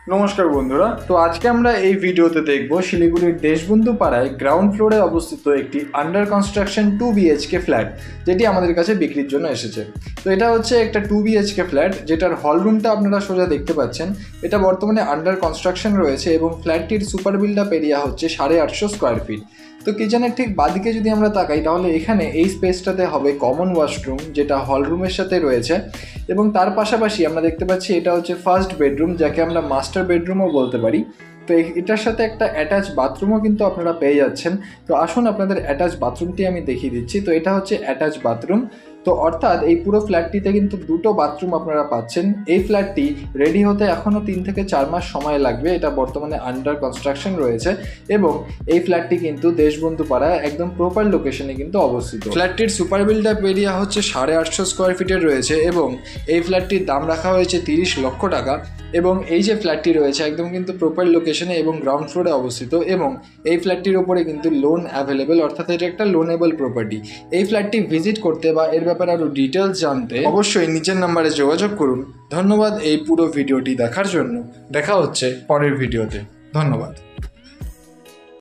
নমস্কার বন্ধুরা, তো আজকে আমরা এই ভিডিওতে দেখব শিলিগুড়ির দেশবন্ধু পাড়ায় গ্রাউন্ড ফ্লোরে অবস্থিত একটি আন্ডার কনস্ট্রাকশন 2 BHK ফ্ল্যাট, যেটি আমাদের কাছে বিক্রির জন্য এসেছে। তো এটা হচ্ছে একটা 2 BHK ফ্ল্যাট, যেটার হল রুমটা আপনারা সোজা দেখতে পাচ্ছেন। এটা বর্তমানে আন্ডার কনস্ট্রাকশন রয়েছে এবং ফ্ল্যাটটির সুপার বিল্ড আপ এরিয়া হচ্ছে 850 স্কোয়ার ফিট। তো কিচেনের ঠিক বাদিকে যদি আমরা তাকাই, তাহলে এখানে এই স্পেসটাতে হবে কমন ওয়াশরুম, যেটা হল রুমের সাথে রয়েছে। এবং তার পাশাপাশি আমরা দেখতে পাচ্ছি এটা হচ্ছে ফার্স্ট বেডরুম, যাকে আমরা মাস্টার বেডরুমও বলতে পারি। তো এটার সাথে একটা অ্যাটাচ বাথরুমও কিন্তু আপনারা পেয়ে যাচ্ছেন। তো আসুন আপনাদের অ্যাটাচ বাথরুমটি আমি দেখিয়ে দিচ্ছি। তো এটা হচ্ছে অ্যাটাচ বাথরুম। তো অর্থাৎ এই পুরো ফ্ল্যাটটিতে কিন্তু দুটো বাথরুম আপনারা পাচ্ছেন। এই ফ্ল্যাটটি রেডি হতে এখনও 3 থেকে 4 মাস সময় লাগবে। এটা বর্তমানে আন্ডার কনস্ট্রাকশন রয়েছে এবং এই ফ্ল্যাটটি কিন্তু দেশবন্ধু পাড়ায় একদম প্রপার লোকেশনে কিন্তু অবস্থিত। ফ্ল্যাটটির সুপার বিল্ড আপ এরিয়া হচ্ছে 850 স্কোয়ার ফিটের রয়েছে এবং এই ফ্ল্যাটটির দাম রাখা হয়েছে 30 লক্ষ টাকা। এবং এই যে ফ্ল্যাটটি রয়েছে একদম কিন্তু প্রপার লোকেশনে এবং গ্রাউন্ড ফ্লোরে অবস্থিত, এবং এই ফ্ল্যাটটির ওপরে কিন্তু লোন অ্যাভেলেবেল, অর্থাৎ এটা একটা লোনেবল প্রপার্টি। এই ফ্ল্যাটটি ভিজিট করতে বা এর ব্যাপারে আরও ডিটেলস জানতে অবশ্যই নিচের নাম্বারে যোগাযোগ করুন। ধন্যবাদ এই পুরো ভিডিওটি দেখার জন্য। দেখা হচ্ছে পরের ভিডিওতে। ধন্যবাদ।